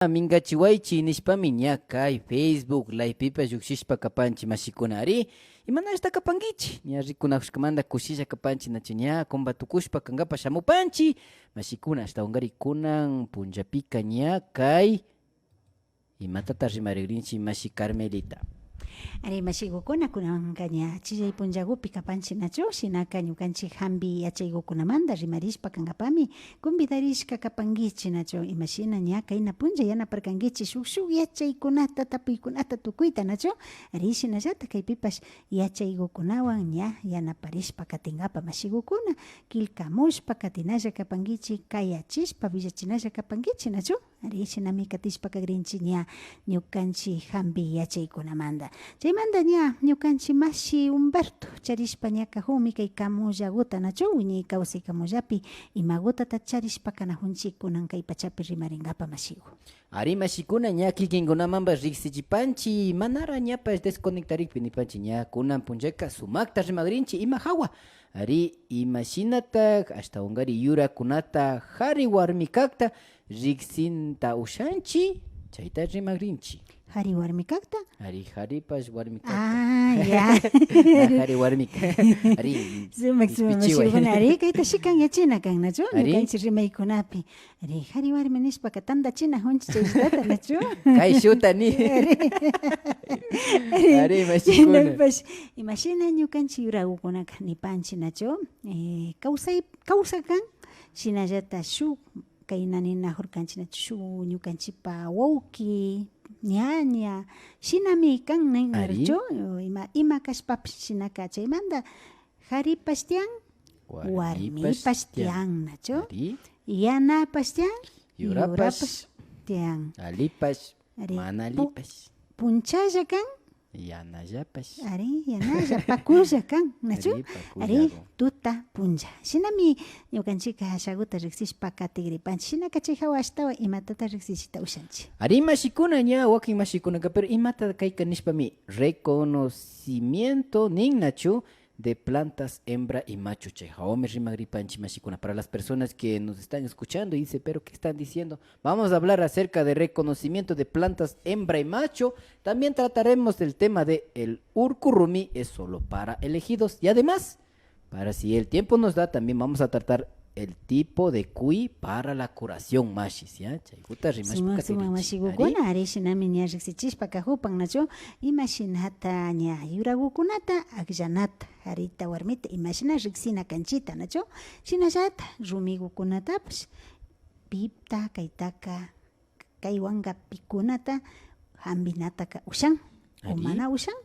Mingachiwaychi nishpami ña kay Facebook livepipa llukshishpa kapanchi mashikunari imanashta kapankichi ña rikunakushkamanta kushilla kapanchi nachu ña combatukushpa kankapa shamupanchi mashikuna ashtawankarik kunan punllapika ña kay imatata rimarikrinchi mashi Carmelita. Ari mashigukuna kunamanka ña chillay punllakupi kapanchinachu shinaka ñukanchik hampi yachaykukunamanta rimarishpa kankapami convidarishka kapankichinachu imashina ña kayna punlla yanaparkankichik shuk yachaykunata tapuykunata tukuyta nachu ari shinallata kaypipash yachaykukunawan ña yanaparishpa katinkapa mashigukuna kilkamushpa katinalla kapankichik kayachishpa villachinalla kapankichik nachu ari shinami katishpa kakrinchik ña ñukanchik hampi yachaykunamanta chaymanta ña ñukanchik mashi Humberto charishpa ña kahunmi kay kamullakuta nachu wiñay kawsay kamullapi imakutata charishpa kanajunchik kunan kay pachapi rimarinkapa mashiku. Ari mashikuna ña kikinkunamanpas riksichipanchi manara ñapash desconectarikpi nipanchi ña kunan punllaka sumakta rimakrinchi ima hawa ari imashinata ashtawankari yurakunata hari warmi kakta riksinta ushanchi chayta rimakrinchi. Hari warmi kakta? Haripash warmi kakta. Ah, ya. Hari warmi Ari Mashigukuna ari kayta shikan yachina kan nachu ñukanchik rimaykunapi ari hari warmi nishpaka tantachina junchik chayshtata nachu kay shuta ni ari mashikuna shinapash imashina ñukanchik yurakukunaka nipanchik nachu kawsakan shinallata shuk kayna ninajurkanchik nachu shuk ñukanchikpa wawki ñaña shinami kan ninarchu ima kashpapish shinaka chaymanta haripash tiyan warmipash tiyan nachu yanapash tiyan yurapash tiyan alipash mana alipash punchalla kan yanallapash ari yanalla pakulla kan nachu ari tuta punlla shinami ñukanchika hashakuta riksishpa katigripanchik shinaka chay hawa ashtawan imatata riksishita ushanchik. Ari mashikuna ña wakin mashikunaka pero imata kayka nishpami reconocimiento nin nachu de plantas hembra y macho chay hawami rimakripanchik mashikuna. Para las personas que nos están escuchando y dice pero ¿qué están diciendo? Vamos a hablar acerca de reconocimiento de plantas hembra y macho. También trataremos del tema de el urkurumi es solo para elegidos y además para si el tiempo nos da también vamos a tratar el tipo de cuy para la curación mashis, ¿ya? Chaykuta Suma mashigukuna ari shinami ña riksichishpa kahupan nachu imashinata ña yurakukunata akllanata harita warmita imashina riksina kanchita nachu shinallata rumikukunatapish pipta kaytaka kaywanka pikunata hampinataka ushan o mana ushan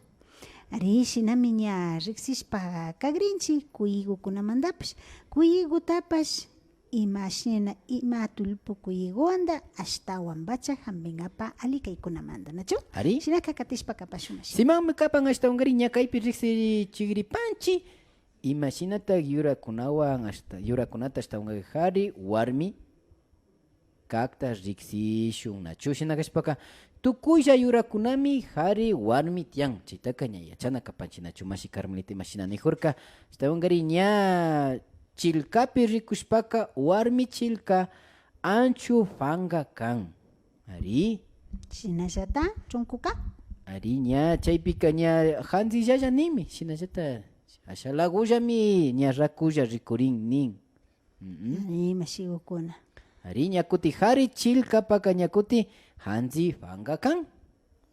ari shinami ña riksishpa kakrinchik kuyikukunamantapish kuyikutapash imashina ima tulpu kuyikuwanta ashtawan pacha hampinkapa ali kaykunamanta nachu ari shinaka katishpa kapashunmash simanmi kapan ashtawankari ña kaypi riksichikripanchik imashinata yurakunawan yurakunata ashtawankari hari warmi kakta riksishun nachu shinakashpaka tukuylla yurakunami hari warmi tiyan chaytaka ña yachana kapanchik nachu mashi Carmelita imashina nijurka ashtawankari ña chilkapi rikushpaka warmi chilka anchu fanga kan ari shinallata chunkuka ari ña chaypika ña hanzillalla nimi shinallata ashalakullami ña rakulla rikurin nin ari mashigukuna ari ñakuti hari chilkapaka ñakuti hanzi fanga kan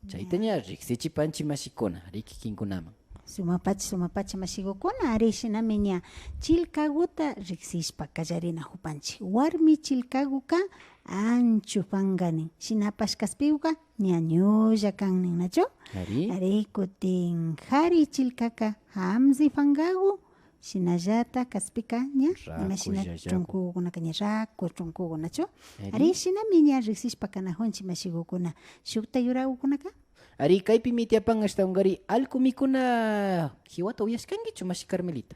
chayta ña riksichipanchik mashikuna ari kikinkunaman sumapacha mashigukuna ari shinami ña chilkakuta riksishpa kallarinajupanchik warmi chilkakuka anchu fanganin shinapash kaspikuka ñañulla kannin nachu ari kutin hari chilkaka hamzi fangaku shinallata kaspika ña imashina chunkukunaka ña raku chunkuku nachu ari shinami ña riksishpa kanajunchik mashigukuna shukta yurakukunaka ari kaypi mitiapan ashtawankari alku mikuna hiwata uyashkankichu mashi Carmelita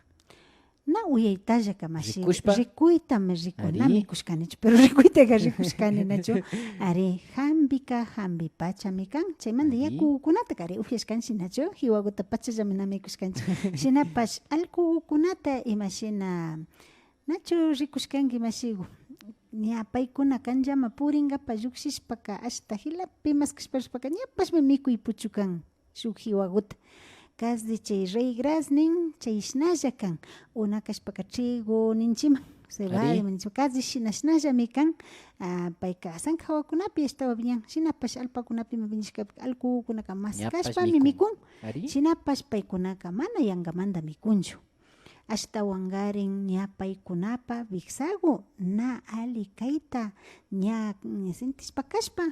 na uyaytallaka mashi rikushpa rikuytami rikunami kushkanichu pero rikuytaka rikushkani nachu ari hampika hampi pachami kan chaymanta yakukunata ari uyashkanchik nachu hiwakuta pachallami namikushkanchik shinapash allkukunata imashina nachu rikushkanki mashiku ña paykuna kanllama puringapas llukshispaka ashta hilapi maskashpashpaka ñapashmi mikuy puchukan shuk hiwaguta kasdi chay reygras nin chay ishnalla kan unakashpaka trigo ninchiman cebada ninchiman kasdi shinashnallami kan payka sanka hawakunapi ashtawa viñan shinapash allpakunapi viñashkapika allkukunaka maskashpami mikun shinapash paykunaka mana yangamanta mikunchu ashtawangarin ña paykunapa viksagu na ali kayta ña sintishpakashpa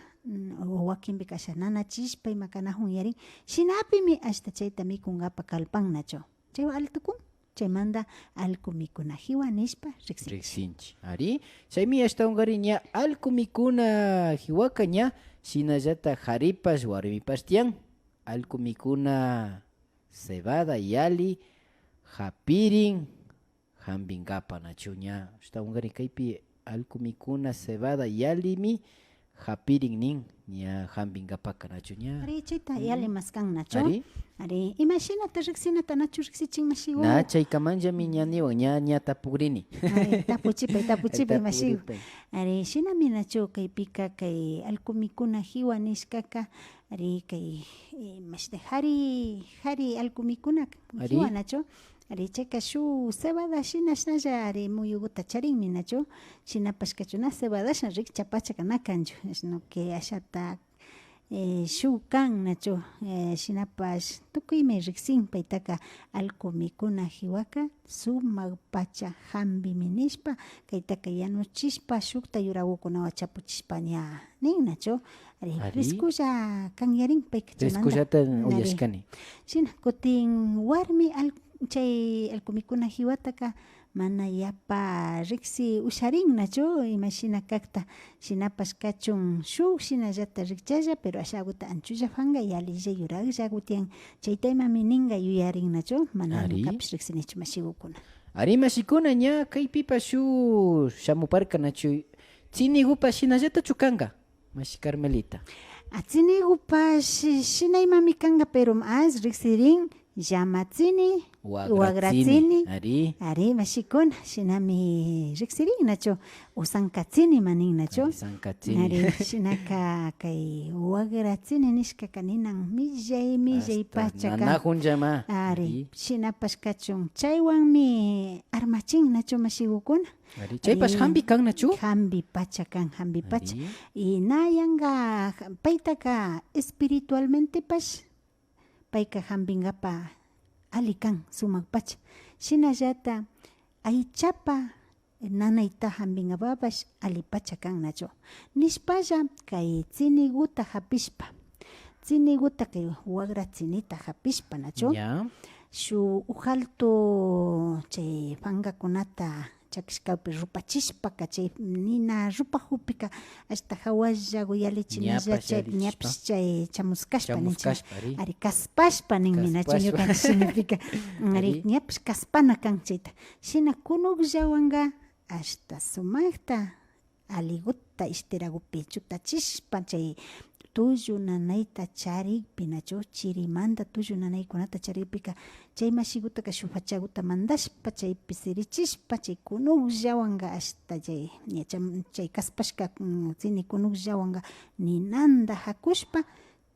wakinpi kasha nanachishpa ima kanajun yarin shinapimi ashta chayta mikungapak kalpannachu chaywa altukun chaymanta allku mikuna hiwa nishpa riksinchi ari chaymi ashtawangarin ña allku mikuna hiwaka ña shinallata haripash warmipash tiyan allku mikuna cebada yali hapirin hambingapa nachu ña ashtawangarin kaypi allku mikuna cebada yalimi hapirin nin ña hambingapaka nachu ña ari chayta yali maskan nachu ari imashinata riksinata nachu riksichin mashigu na chaykamanllami ña niwan ña tapugrini tapuchipay mashigu ari shinami nachu kaypika kay allku mikuna hiwa nishkaka ari kay mashti hari allku mikuna hiwa nachu ari chayka shuk cebada shinashnalla ari muyuguta charinmi nachu shinapashkachuna cebadashan rikchapacha kana kanchu sino que ashata shuk kan nachu shinapash tukuymi riksin paytaka allku mikuna hiwaka sumak pacha hambimi nishpa kaytaka yanuchishpa shukta yurakukunawan chapuchishpa ña nin nachu ari riskulla kan yarin payka riskullata uyashkani shina kutin warmi chay allku mikuna hiwataka mana yapa riksi usharin nachu imashina kakta shinapash kachun shuk shinallata rikchalla pero ashaguta anchulla fanga yalilla yuraqlla gutian chaytaymami ninga yuyarin nachu mana nukapish riksinichu mashigukuna ari mashikuna ña kaypipa shuk shamuparka nachu tsinigupa shinallata chukanka mashi Carmelita tsinigupash shinaymami kanka pero mas riksirin llamatzini wagratzini ari mashikuna shinami riksirin nachu usankatzini manin nachu ari shinaka kay wagratzini nishkaka ninan millay pachaka nanajunllama ari shinapash kachun chaywanmi armachin nachu mashigukuna ari chaypash hambi kan nachu hambi pacha kan hambi pacha y nayanga paytaka espiritualmente pash payka hambingapa alikan sumak pacha shinallata aychapa nanayta hambingapapash ali pacha kan nachu nishpalla kay tsiniguta hapishpa tsiniguta kay wagra tsinita hapishpa nachu shu ujaltu chay fangakunata chakishkapi rupachishpaka chay nina rupajupika hasta hawalla guyalichinalla chay ñapish chay chamuskashpa ninchik ari kaspashpa ninmi nachu ñukanchik significa ari ñapish kaspana kan chayta shina kunukllawanga hasta sumakta aliguta ishtiragupi chutachishpa chay tullu nanayta charikpi nachu chirimanta tullu nanaykunata charikpika chay mashigutaka shuk fachaguta mandashpa chaypi sirichishpa chay kunukllawanga hasta chay kaspashka tzini kunukllawanga ninanda hakushpa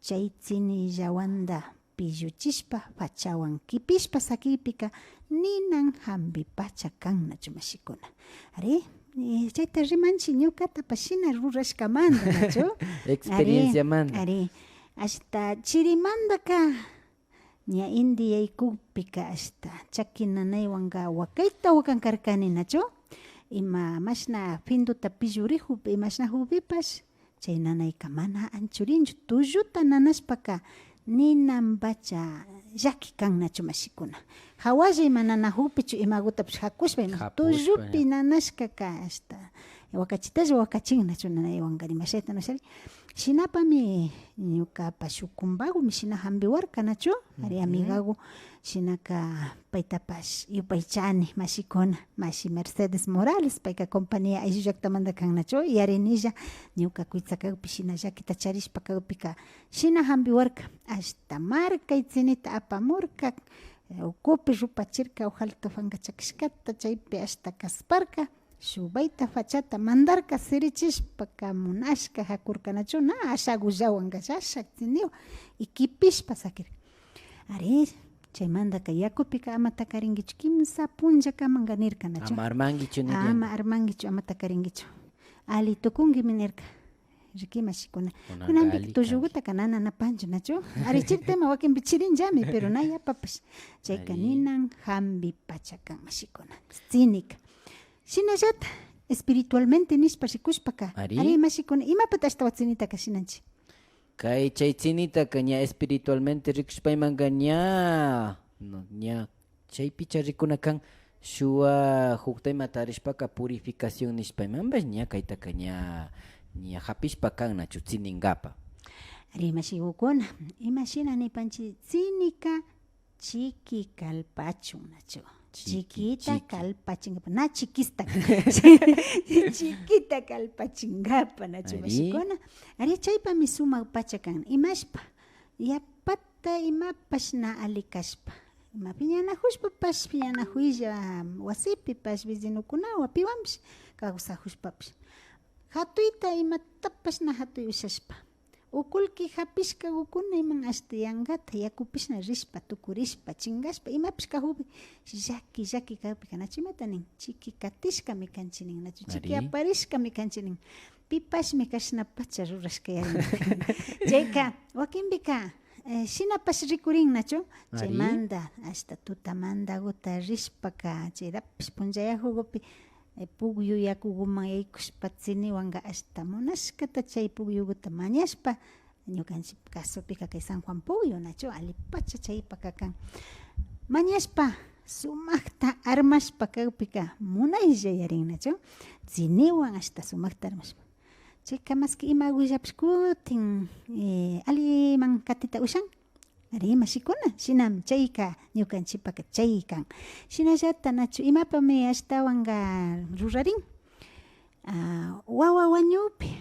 chay tzinillawanta pilluchishpa fachawan kipishpa sakipika ninan hambi pacha kan nachu mashikuna ari chayta rimanchi ñukata pashina rurashkamanta nachu experiencia manda ari hasta chirimandaka ña indiaykupika hasta chaki nanaywanka wakayta wakankarkani nachu ima mashna finduta pillurijupi mashna hupipash chay nanayka mana anchurinchu tulluta nanashpaka ninan pacha llaki kan nachu mashikuna hawalla ima nana hupichu imagutapish hakushpa ima tullupi nanashkaka hasta wakachitalla wakachin nachu nanaywanka rimashayta nashari shinapami ñukapak shuk kumbagumi shina hambiwarka nachu ari amigagu shinaka paytapash yupaychani mashikuna mashi Mercedes Morales payka compañía ayllu llaktamanta kan nachu yarinilla ñuka kuytsakupi shina llakita charishpa kawpika shina hambiwarka hasta markay tzinita apamurka ukupi rupachirka ojalta fanka chakishkata chaypi hasta kasparka shubayta fachata mandarka sirichishpaka munashka hakurkanachu na ashagullawan gashasha tiniwa y kipishpa sakir ari chaymantaka yakupika ama takarinkichu kimsa punllakamanka nirkanachu ama armankichu ama armankichu ama takarinkichu ali tukunkimi nirka rikima shikuna kunanpika tullukuta kanana napanchu nachu ari chirtema wakinpi chirinllami pero na yapapash chayka ninan hambi pacha kanma shikuna cínica shinallata espiritualmente nishpa rikushpaka ari mashikuna imapata ashtawan cinitaka shinanchik kay chay cinitaka ña espiritualmente rikushpaymanka ña ña chay picha rikuna kan shuwa huktayma tarishpaka purificación nishpaymanpas ña kaytaka ña hapishpa kan nachu cininkapa ari mashikukuna imashina nipanchik cinica chiki kalpachun nachu chiquita kalpachinkapa na chiquista chiquita kalpachinkapa nachu mashikuna ari chaypami sumak pacha kan imashpa yapata imapash na alikashpa imapi ñanajushpapash ñanajuylla wasipipash vecinukunawan piwanpish kawsajushpapish hatuyta imatapash na hatuy ushashpa ukulki hapishka ukuna iman ashta yankata yakupishna rishpa tukurishpa chingashpa imapish kahupi llaki kahupi kanachu imata nin chiki katishkami kanchik nin nachu chiki aparishkami kanchik nin pipashmi kashna pacha rurashkayarin chayka wakinpika shinapash rikurin nachu chaymanta ashta tutamantakuta rishpaka chayrapish punchayajukupi pugyu yakukuman yaykushpa ciniwanka ashta munashkata chay pugyukuta mañashpa ñukanchik kasupika kay San Juan pugyu nachu alipacha chaypaka kan mañashpa sumakta armashpa kawpika munaylla yarin nachu ciniwan ashta sumakta armashpa chayka maski ima willapish kutin aliman katita ushan ari mashikuna shinam chayka ñukanchipaka chay kan shinallata nachu imapami ashtawanka rurarin wawa wañupi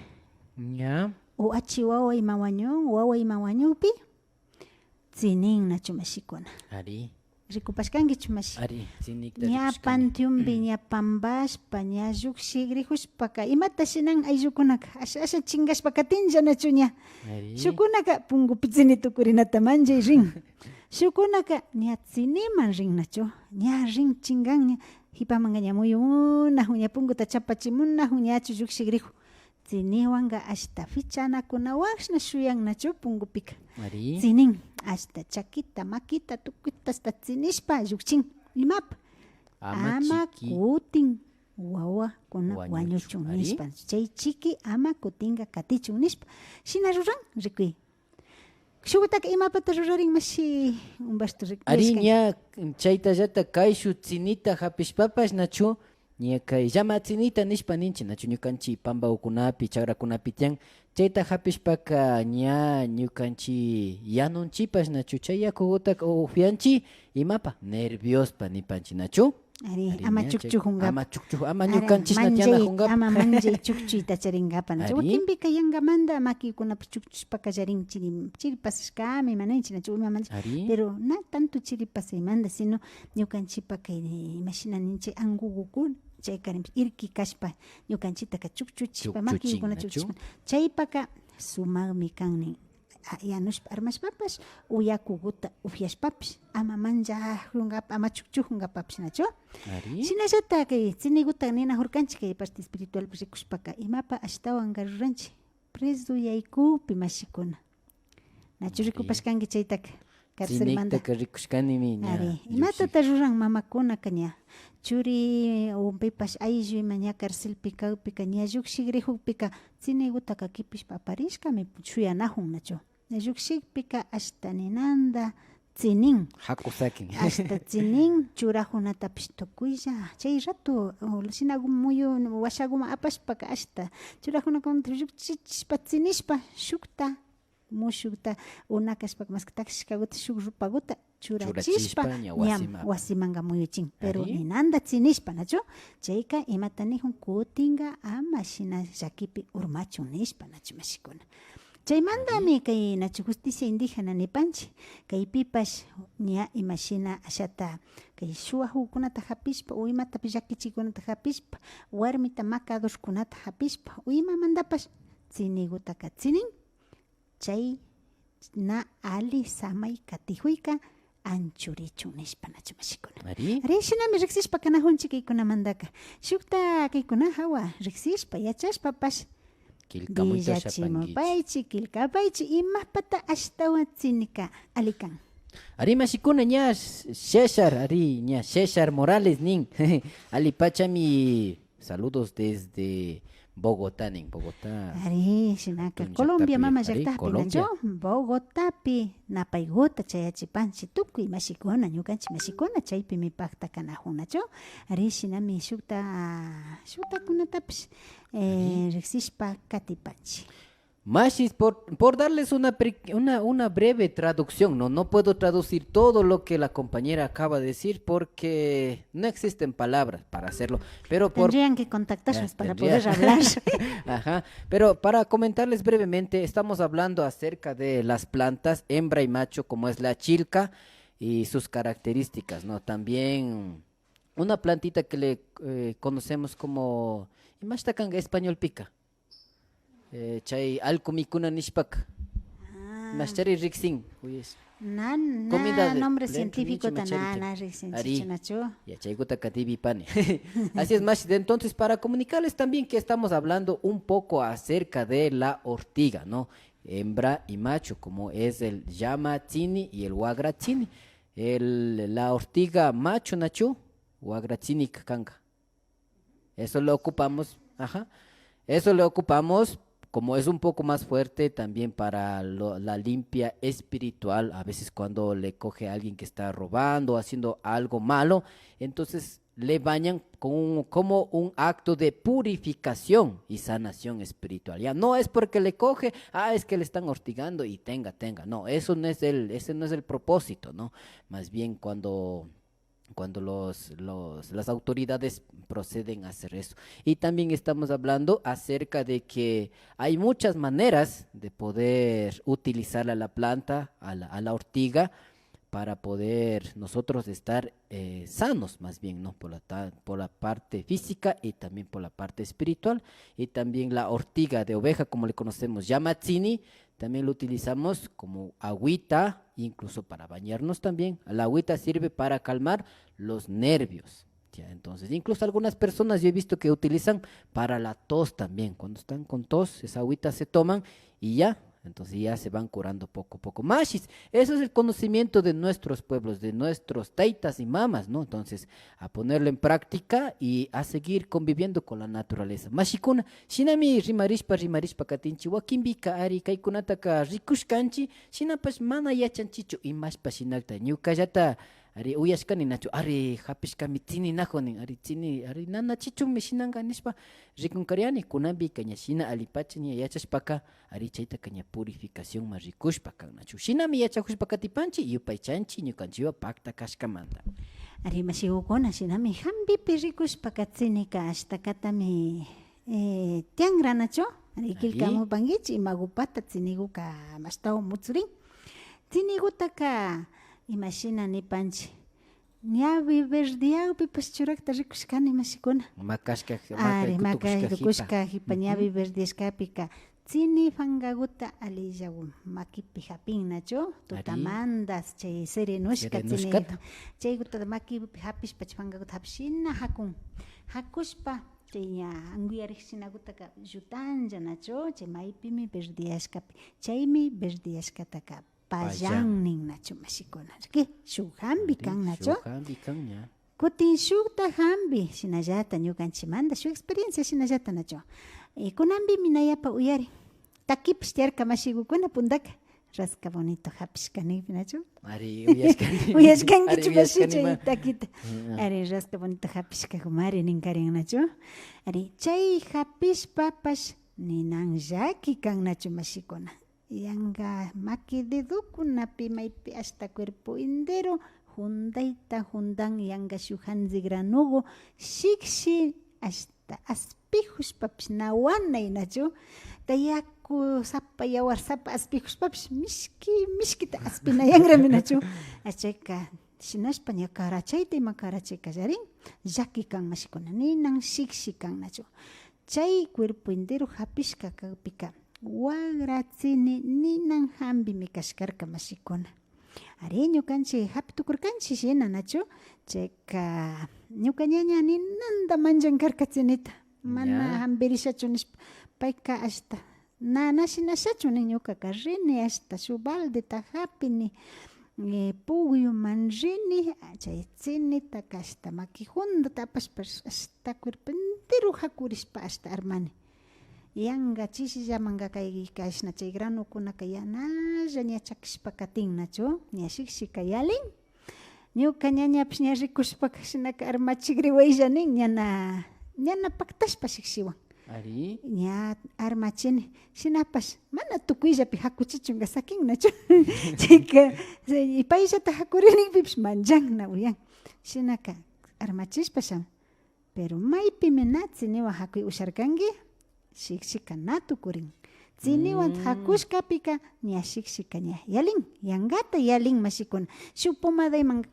ña o achi wawa ima wañun wawa ima wañupi cinin nachu mashikuna ari rikupashkankichu mashi ari ña pantiumpi ña pambashpa ña lluksik rihushpaka imata shinan ayllukunaka asha chingashpa katinlla nachu ña shukunaka punkupi cini tukurinata manllay rin shukunaka ña ciniman rin nachu ña rin chingan ña hipamanka ña muyumunajun ña punkuta chapachimunajun ñachu lluksik rihu ciniwanka ashta fichanakunawanshna shuyan nachu punkupika cinin ashta chakita makita tukita hasta cinishpa llukchin imapa ama kutin wawakuna wañuchun nishpa chay chiki ama kutinka katichun nishpa shina ruran rikuy shukutaka imapata rurarin mashi unbashtu ari ña chaytallata kayshu cinita hapishpapash nachu ña kay llama cinita nishpa ninchik nachu ñukanchik pambaukunapi chakrakunapi tiyan chayta hapishpaka ña ñukanchik yanunchipash nachu chay yakukutaka upianchik imapa nerviospa nipanchik nachu ari ama chukchukunkapa ama chukchuku ama ñukanchishna tiyanajunkapak ama manllay chukchuyta charinkapa nachu wakinpika yankamanta makikunapi chukchushpaka charin chiripasashkami mananchik nachu imamanta pero na tanto chiripasaymanta sino ñukanchipaka imashina ninchik ankukukuna chaykarinpish irki kashpa ñukanchitaka chukchuchishpa makikuna chukchuchishpa chaypaka sumakmi kannin yanushpa armashpapash uyakukuta upyashpapish ama manchajunkapak ama chukchujunkapapish nachu shinallata kay cinikuta ninajurkanchik kay parte espiritualpi rikushpaka imapa ashtawanka ruranchik preso yaykupi mashikuna nachu rikupashkanki chaytaka carcelmanta rikushkanimi ari imatata ruran mamakunaka ña churi pipash ayllu ima ña carcelpi kawpika ña lluksik rihukpika cinikutaka kipishpa aparishkami shuyanajun nachu llushikpika ashta ninanta cinin hakusakin ashta cinin churajunatapish tukuylla chay rato shinagun muyu washakuma apashpaka ashta churajunakunata llukchichishpa cinishpa shukta mushukta unakashpaka maski takishkakuta shuk rupakuta churachishpa ñam wasimanka muyuchin pero ninanta cinishpa nachu chayka imata nijun kutinka ama shina llakipi urmachun nishpa nachu mashikuna Chaymantami kay nachu justicia indígena nipanchik kaypipash ña imashina ashata kay shuwa hukunata hapishpa uymatapi llakichikunata hapishpa warmita makadurkunata hapishpa uymamantapash tsinigutaka tsinin chay na ali samay katijuyka anchurichun nishpa nachu mashikuna. Ari Shinami riksishpa kanahunchik kaykunamantaka shukta kaykuna hawa riksishpa yachashpapash kilkamuita shapankichik. Dillachimupaychik, kilkapaychik, imapata ashtawan tsinika alikan. Ari mashikuna ña César, ari ña César Morales nin. Ali pachami saludos desde Bogotá nin, Bogotá. Ari, shinaka, Tun Colombia llaqtapi, mama ari, llaqtapi Colombia. nacho, Bogotapi, napaygota chayachipanchi tukuy mashikuna, ñukanchik mashikuna chaypi mi pakta kanahun nacho. Ari, shinami shuktakunatapish riksishpa katipanchi. Mashis, por darles una breve traducción, no puedo traducir todo lo que la compañera acaba de decir porque no existen palabras para hacerlo, pero Tendrían que contactarnos Ya, para tendría. poder hablar. Ajá, pero para comentarles brevemente, estamos hablando acerca de las plantas hembra y macho, como es la chilca y sus características, ¿no? También una plantita que le conocemos como, imashtakanga español pica. Chay alcumicuna nishpak. Mashtari rixin. Comida de Nombre plento, científico nicho, machariche. tanana, Ari. nacho. Ya chaiguta katibi pane. Así es, más. Entonces, para comunicarles también que estamos hablando un poco acerca de la ortiga, ¿no? Hembra y macho, como es el llamatzini y el huagratzini. La ortiga macho, nacho, huagratzini kakanga. Eso lo ocupamos, ajá. Eso lo ocupamos como es un poco más fuerte también para la limpia espiritual, a veces cuando le coge a alguien que está robando, haciendo algo malo, entonces le bañan como un acto de purificación y sanación espiritual. Ya no es porque le coge, es que le están ortigando y tenga, no, ese no es el propósito, ¿no? Más bien cuando las autoridades proceden a hacer eso. Y también estamos hablando acerca de que hay muchas maneras de poder utilizar a la planta, a la ortiga, para poder nosotros estar sanos, más bien, ¿no? Por la parte física y también por la parte espiritual. Y también la ortiga de oveja, como le conocemos, Yamatzini, también lo utilizamos como agüita, incluso para bañarnos también. La agüita sirve para calmar los nervios. Ya, entonces, incluso algunas personas yo he visto que utilizan para la tos también. Cuando están con tos, esa agüita se toman y ya. Entonces ya se van curando poco a poco. Mashis, eso es el conocimiento de nuestros pueblos, de nuestros taitas y mamas, ¿no? Entonces, a ponerlo en práctica y a seguir conviviendo con la naturaleza. Mashikuna, shinami rimarishpa katinchi, wakimbika ari kaikunataka rikushkanchi, shinapash mana yachanchichu imashpa shinakta, ñukallata ari uyashkani nachu, ari hapishkami tsini najonin, ari tsini, ari nana chichunmi shinanga nishpa, rikunkariani kunambi kaña shina alipacha ña yachashpaka, ari chayta kaña purificación ma rikushpakan nachu. Shinami yachakushpa katipanchi, yupaychanchi, ñukanchiwa pakta kashkamanta. Ari mashigukuna shinami hambipi rikushpa katsinika ashtakatami tiangra nacho. Ari kilkamupankichi imagupata tsiniguka mashtawa mutsurin. Tsinigutaka imashina nipanchi. Ñawi verdiapi pues churakta rikushkani mashikuna. Makashka, Ari rikushka hipa ñawi verdiashkapika. Tsini fangaguta alillawu makipi hapin nacho. Tutamandas chay serenushka tsini. Chayguta makipi hapishpa fangaguta hapshina hakun. Hakushpa chayña anguyarikchinagutaka llutanja nacho. Chay maypimi verdiashkapi. Chaymi verdiashkataka. Payannin nacho mashikuna. ¿Qué? Shuhambi kan nacho. Shuhambi kan ya. Kutin shukta hambi. Shinallata ñukanchimanda. Shu experiencia shinallata nacho. Kunambi minayapa uyari. Takipish tiarka mashigukuna puntaka. Rasca bonito hapishkani nacho. Ari uyashkani. Uyashkanki chupashicha takita. Ari rasca bonito hapishka humari ninkarin nacho. Ari chay hapish papash ninanjaki kan nacho mashikuna. Yanga maki dedukunapi maypi hasta cuerpo entero jundaita jundan yanga shuhanzi granugo shikshi hasta aspijos papish nawanay nacho tayaku sapa yawar sapa aspikushpapish mishkita aspinayangrami nachu achayka shinashpa ña karachayta ima karachayka llarin llaki kan mashikuna ninan shikshi kan nachu chay cuerpo entero hapishka kagpika wagratzini ninan hambimi kashkarka mashikuna ari ñukanchik hapi tukurkanchik shina nachu chayka ñuka ñaña ninanta manchankarka tsinita mana hambirishachu nishpa payka ashta nanashinashachu nin ñukaka rini ashta shuk baldeta hapini pugyuman rini chay tsinitaka ashta makijundata apashpa ashta cuerpo entero hakurishpa ashta armani yanka chishillamanka kay kashna chay granukunaka yanalla ña chakishpa katinnachu ña shikshika yalin ñuka ñañapish ña rikushpaka shinaka armachikri waylla nin ñana paktashpa shikshiwan Ari ña armachini shinapash mana tukuyllapi hakuchichunka sakinnachu chayka payllata hakuriningpipish manchanna uyan shinaka armachishpasha pero maypimi na tsiniwan hakuy usharkanki shikshika na tukurin tsiniwan hakushkapika ña shikshika ña yalin yankata yalin mashikuna shuk pomadayman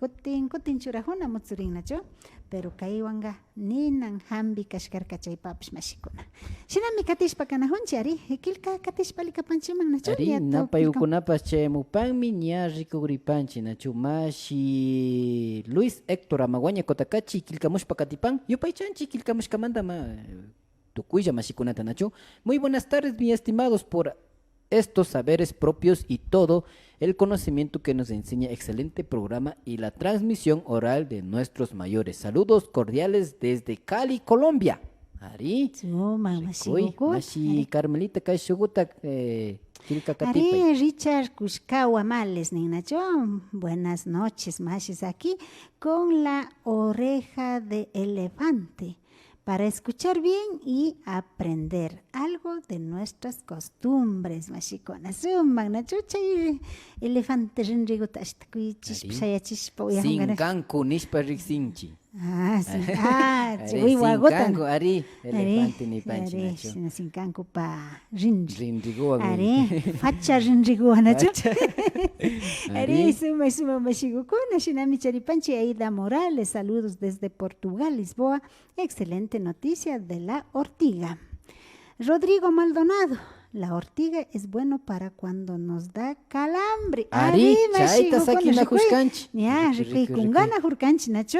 kutin churajuna mutsurinnachu pero kaywanka ninan hambi kashkarka chaypapish mashikuna shinami katishpa kanajunchik ari kilka katishpa likapanchiman nachu Ari napayukunapas chaymupanmi ña rikuripanchik nachu mashi Luis Héctor Amaguaña Kotakachi kilkamushpa katipan yupaychanchik kilkamushkamanta tukuylla mashikunata nachu. Muy buenas tardes, mis estimados, por estos saberes propios y todo el conocimiento que nos enseña excelente programa y la transmisión oral de nuestros mayores. Saludos cordiales desde Cali, Colombia. Ari, mashi Carmelita Kaishuguta Ari Richard Kushkawa Males Ninacho. Buenas noches, mashis aquí con la oreja de elefante, para escuchar bien y aprender algo de nuestras costumbres, mashikona. Suman nachucha elefante rinriguta ashtakuy chishpa Sinkanku nishpa riksinchi. Wiwaguta. Ari, elefante ni panchi nachu. Sinkanku pa rinriguan. Ari, facha rinriguan nachu. Ari, suma mashigukuna shinami charipanchi Aida Morales. Saludos desde Portugal, Lisboa. Excelente noticia de la ortiga. Rodrigo Maldonado. La ortiga es bueno para cuando nos da calambre. Ari, chaita sakina hushkanchi. Ya, rikungana hurkanchi nacho.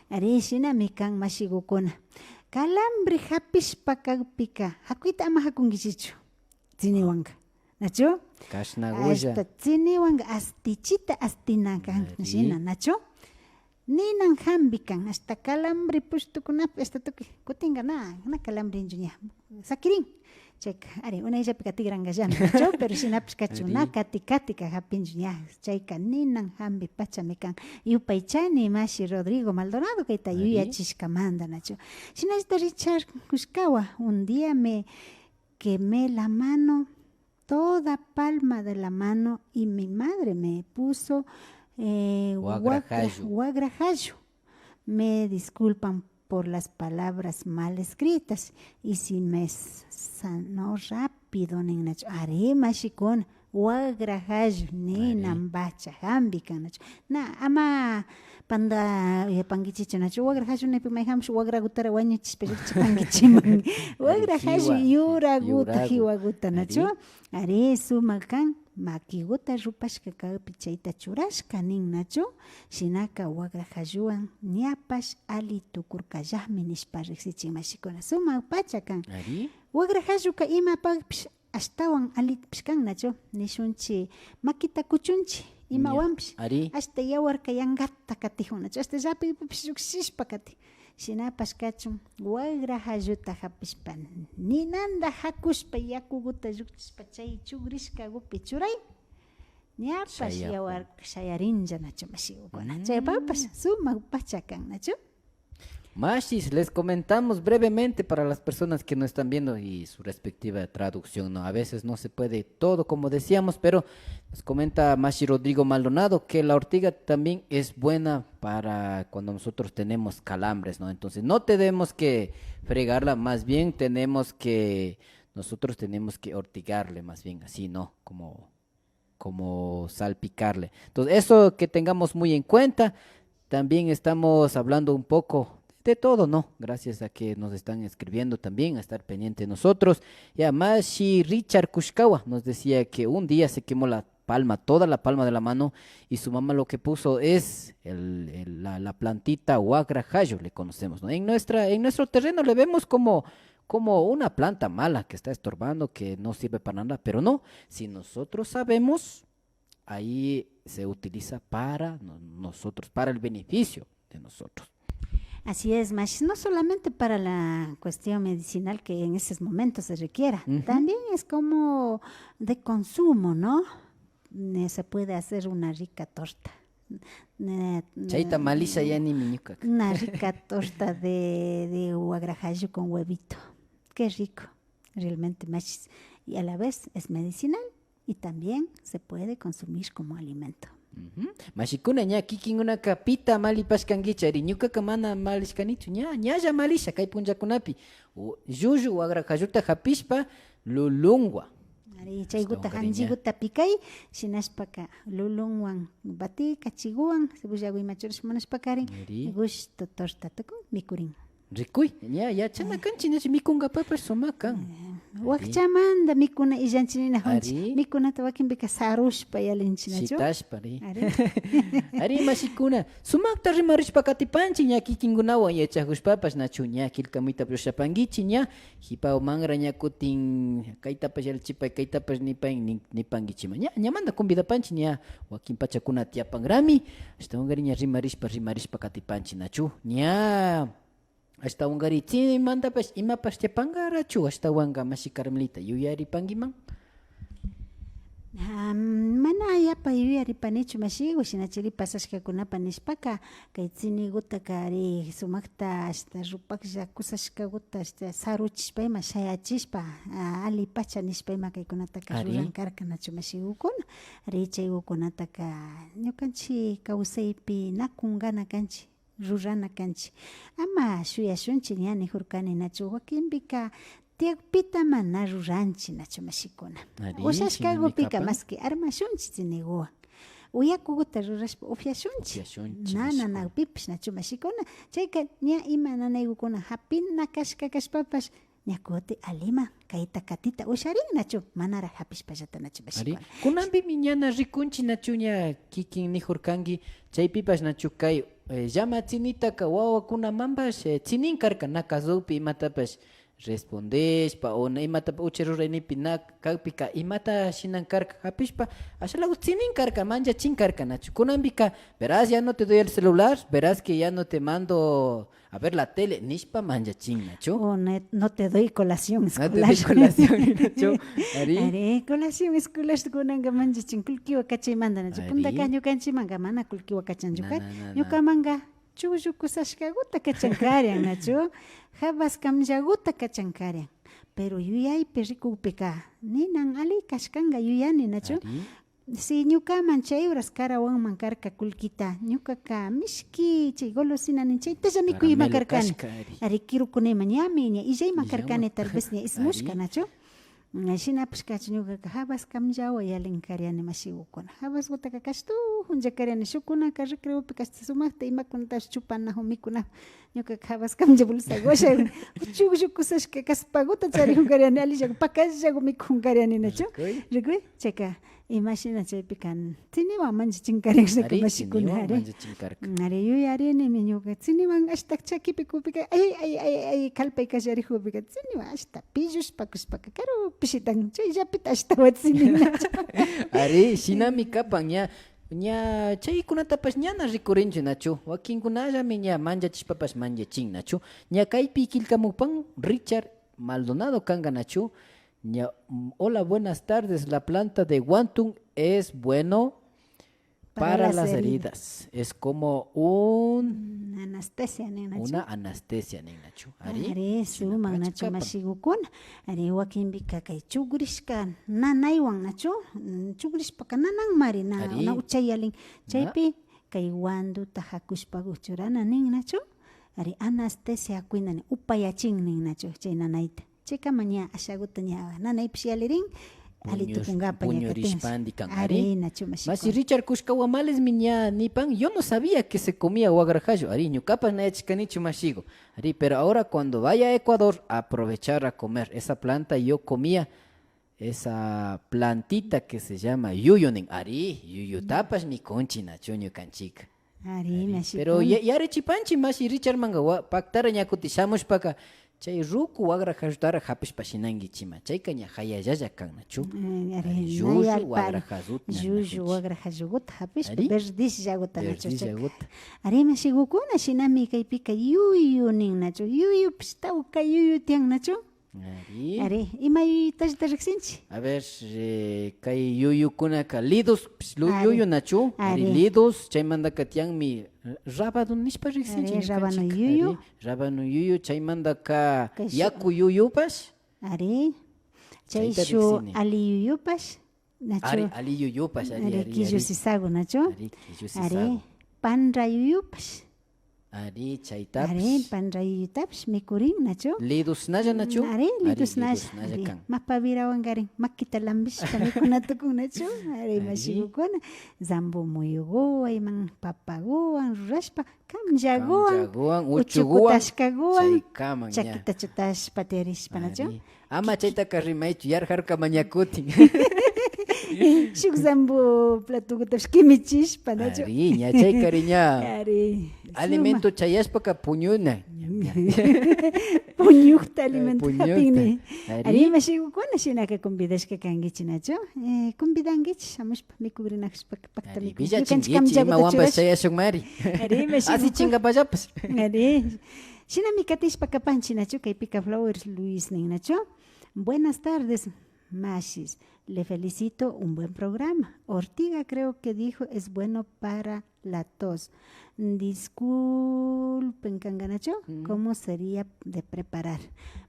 Ari, shina mikan mashigukuna. Calambre hapishpa kagpika. Hakuita ama hakungichichu. Tiniwanka. Nacho? Kashnagulla. Hasta tiniwanka astichita astinakan. Shina nacho. Ninan hambikan hasta calambre pushtukunapi hasta tuki kutinga na calambre injuña sakirin cheka ari una ella pikatigranka llana nacho pero shinapis kachuna katika hapinjuña chayka ninan hambi pachamikan yupaychani mashi Rodrigo Maldonado kayta yuyachishkamanta nacho shinasta Richard Kushkawa. Un día me quemé la mano, toda palma de la mano, y mi madre me puso guagrajayo. Me disculpan por las palabras mal escritas y si me sanó rápido ninacho are mashikon guagrajayo ninan bacha hambika nacho na ama panda pangichicho nacho guagrajayo nepi maiham guagragutara wañichis pero pangichiman guagrajayo yuraguta hiwaguta nacho are sumakan makiguta rupashka kagpi chayta churashka nin nacho shinaka wagrajayuwan ñapash ali tukurkallahmi nishpa riksichin mashikuna sumak pachakan wagrajayuka ima pagpish ashtawan alipish kan nacho nishunchi makita kuchunchi imawanpish hasta yawarka yankata katijun nacho hasta llapipipish lluksishpa kati shinapash kachun wagrajayuta hapishpa ninanda hakushpa yakuguta llukchishpa chay chugrishka gupi churay ñapash yawarka shayarinlla nacho mashigukuna chaypapash sumak pachakan nacho. Mashis, les comentamos brevemente para las personas que no están viendo y su respectiva traducción, ¿no? A veces no se puede todo como decíamos, pero nos comenta Mashi Rodrigo Maldonado que la ortiga también es buena para cuando nosotros tenemos calambres, ¿no? Entonces no tenemos que fregarla, más bien tenemos que nosotros tenemos que ortigarle más bien, así, ¿no? Como salpicarle. Entonces, eso que tengamos muy en cuenta. También estamos hablando un poco de todo, ¿no? Gracias a que nos están escribiendo también, a estar pendiente de nosotros. Y además, si Richard Kushkawa nos decía que un día se quemó la palma, toda la palma de la mano, y su mamá lo que puso es la plantita huagrajayo, le conocemos, ¿no? En nuestro terreno le vemos como una planta mala que está estorbando, que no sirve para nada, pero no, si nosotros sabemos, ahí se utiliza para nosotros, para el beneficio de nosotros. Así es, Mash, no solamente para la cuestión medicinal que en esos momentos se requiera, también es como de consumo, ¿no? Se puede hacer una rica torta. Chaita malisa ya ni miñuca. Una rica torta de huagrajayo con huevito. Qué rico, realmente, Mash. Y a la vez es medicinal y también se puede consumir como alimento. Mashikuna ña kikin una capita mali pashkangicha riñuka kamana malishkanichu ña ya malisha kay punjakunapi yuyu wagrajayuta hapishpa lulungwa Ari chayguta hanjiguta pikay shinashpaka lulungwan bati kachiguan cebolla guimachurish manashpakarin gusto tortatukun mikurin. Rikuy, ya chana kanchina mikunga papas somakan. Wakchamanda mikuna illanchina hunchi. Mikunata wakinbika sarushpa yalinchinachu. Shitashpa Ari mashikuna, sumakta rimarishpa katipanchi ña kikingunawan yachakushpapas nachu ña kilkamita proshapangichi ña hipa mangra ña kutin kaytapas yalchipay kaytapas nipangichima. Ña manda convidapanchi ña wakin pachakuna tiapangrami hasta ungari ña rimarishpa katipanchi nachu ña hasta ungari chini mandapas imapas tiapangarachu hasta wanga mashikarmlita yuyaripangiman. Mana yapa yuyaripanichu mashigu shinachiri pasashkakunapa nishpaka kay tsinigutaka ari sumakta hasta rupaklla kusashkaguta hasta saruchishpayma shayachishpa ali pacha nishpayma kaykunataka ruran karkanachu mashigukuna ari chaygukunataka ñukanchik kawsaypi nakungana kanchik rurana kanchik ama shuyashunchik ña nijurkani nachu wakinpika tiakpita mana ruranchik nachu mashikuna ushashkagupika maski armashunchik chiniguwan uyakuguta rurashpa upyashunchik nananapipish nachu mashikuna chayka ña ima nanaykukuna hapina kashpapash ña kuti alima kayta katita usharin nachu manara hapishpallata nachu mashikuna kunanpimi ñana rikunchik nachu ña kikin nijurkanki chaypipash nachu kay llama tsinitaka wawakunamanpash tsinin karka nakasupi imatapash respondeshpa o imatapash uche ruraynipi kaypika imata shinan karka hapishpa ashalagu tsinin karka manchachin karka nachu kunanpika verás ya no te doy el celular verás que ya no te mando a ver la tele nishpa manchachin nachu o no te doy colación escolar no te doy colación nachu ari colación escolar kunanga manchachin kulkiwa kachay manda nachu puntaka ñukanchimanga mana kulkiwa kachanchukar ñukamanga chullu kusashkaguta kachankaryan nachu habas kamllaguta kachankaryan pero yuyaypi rikukpika ninan ali kashkanga yuyani nachu si ñukaman chay horas karawanman karka kulkita ñukaka mishki chay golosinanin chaytasha mikuyman karkani ari kirukunayman ñami ña illayman karkani tal vez ña ismushka nachu shinapish kachu ñukaka habas kamllawa yalinkariani mashigukuna habas gutaka kashtuhun llakariani shukunaka recreopi kashta sumakta imakunatash chupanahun mikunahun ñukaka habas kamlla blusa gosha chugllu kusashka kaspaguta charihunkarini alillaku pakallaku mikujunkarini nachu rikuy chayka imashina chaypika tsiniwan manchachinkarin rika mashikuna ari yuyarinimi ñuka tsiniwan ashta chakipi kupika ay kalpay kasharikupika tsiniwan ashta pillushpa kushpaka karu pishitan chayllapita ashta watsinin nachu ari shinami kapan ña chaykunatapash ñana rikurinchu nachu wakinkunallami ña manchachishpapash manchachin nachu ña kaypi kilkamupan Richard Maldonado kanga nachu hola, buenas tardes. La planta de guantún es bueno para las heridas. Es como una anestesia, nenachu. Ari suman nachu mashigukuna. Ari wakinbika kay chugrishka nanaywan nachu. Chugrishpaka nanan mari na uchayalin. Chaypi kay wanduta hakushpa guchurana nin nachu. Ari anestesia kuinani upayachin nin nachu chay nanayta. chayka ña ashaguta ña nanaypish yalirin alitukunkapa puñurishpandi kan ari nachu mashikuna. Masi Richard kushkawamales miña nipan, yo no sabía que se comía wagrajallo, ari ñukapas na yachkanichu mashigo, ari, pero ahora cuando vaya a Ecuador aprovechar a comer esa planta, yo comía esa plantita que se llama yuyunin, ari, yuyutapas mi conchi nachu ñukanchika. Ari mashikuna. Pero ya rechipanchi masi Richard manga paktara ñakutishamush paka chay ruku wagrajallutara hapishpa shinankichima chayka ña hayallalla kan nachu. Yuyu wagrajallutna Yuyu wagrajalluguta hapishpa Ari? verdish llaguta nachu. Verdillaguta. Ari mashigukuna shinami kaypika yuyu nin nachu. Yuyupish tawka yuyu tiyan nachu. Ari, imaytallata riqsinchi. A ver, kay yuyukunaka lidos yuyu nachu. Ari Ari. lidos chaymandaka tiyanmi rabano nishpa riqsinchi. Ari, rabano ñukanchika. yuyu. Ari, rabano yuyu chaymandaka Kashi- yaku yuyupas. Ari, Chayta chayshu riqsini. ali yuyupash nachu. Ali yuyupas. Ari killusisagu nachu. Ari killusisagu. Ari, panra yuyupash. Ari chaytapas. Ari, panra yuyutapash mikurin nachu. Lidus naya nachu. Ari, lidus naya. Ari kan. Mapavirawan garin, makita lambis pamikunatuku nachu. Ari, mashigukuna. Zambu muyuguwan, man papaguwan, rurashpa, kamjaguwan, Kamjaguwan, uchuguwan. uchukutashkaguwan, Chaykaman ya. chakita chutashpa terishpa nachu. Ari. Ama chaytaka rimaychu yarjarka mañakutin. Shuk zambu platukutash kimichishpa nachu. Ari, ña chaykari ña. Ari. Alimento chayashpaka puñuna. Puñukta alimento Puñukta. hapinni. Ari. Ari mashigukuna shinaka convidashka kankichi nachu. Convidankichi shamushpa mikugrinakashpa pakta Ari, mikun. villachinkichi ima wampas chayashun mari. Ari Así mashigukuna. chingapallapas. Ari. Shinami katishpa kapanchi nachu kaypika Flowers Luis nin nachu. Buenas tardes, Mashis. Le felicito, un buen programa. Ortiga creo que dijo es bueno para la tos. Disculpen, Kanganacho, ¿cómo sería de preparar?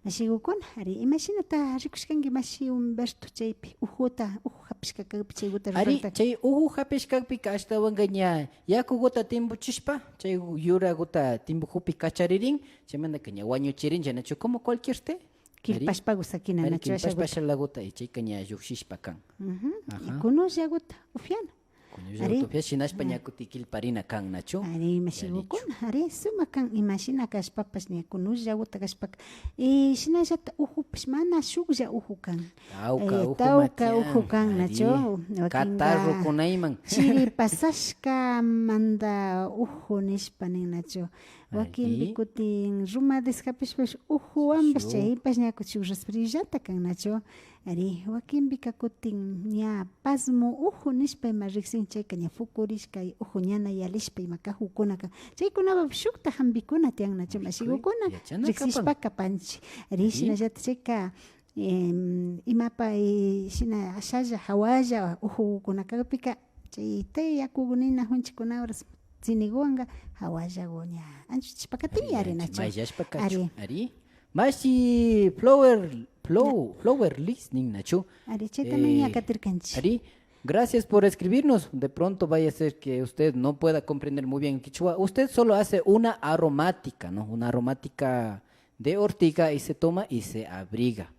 Mashigukun, Ari, imagínate, rikushkangi mashi Humberto chaypi, ujuta, ujapishka chayguta Ari, chay hapishkakpika ashtawanka ña yakuguta timbuchishpa, chay yuraguta timbujupi kacharirin, chaymantaka ña wañuchirincha nachu, como cualquier té. Kilpashpagu sakina Ari, nacho kilpashpasha laguta y chayka ña lluqshishpa kan. y kunos yaguta, ufiana. Ari. Kuñullawta shinashpa ñakuti kilparina kan nachu. Ari mashigukun, ari suma kan imagina kashpapas ni kunos yaguta kashpak. Y shinashata ujupish mana shuklla uju kan. Tauka uju kan nacho. Catarro kunayman. Chiri pasashka manda uju nishpa nin nacho. Wakin Ari. bikutin ruma deskapishpash uju ambas chaypas ñakuchuk resfrillata kan nacho. Ari wakin bikakutin ña pasmo uju nishpa ima riksin chayka ña fukurishka uju ñana yalishpa ima kahukuna kan. Chaykunapas shukta hambikuna tiyan nacho mashigukuna yachana riksishpa kapanchi. Ari shinallata chayka imapa shina ashalla hawalla ujukunakapika chay yakukunina hunchikunapas siniguanga hawalla goña anchuchishpa katini ari nacho. Mayashpa kachu. Ari. Ari. Mashi flower listening nachu. Ari chayta ña katirkanchi. Ari, gracias por escribirnos. De pronto vaya a ser que usted no pueda comprender muy bien quichua. Usted solo hace una aromática, ¿no? Una aromática de ortiga y se toma y se abriga.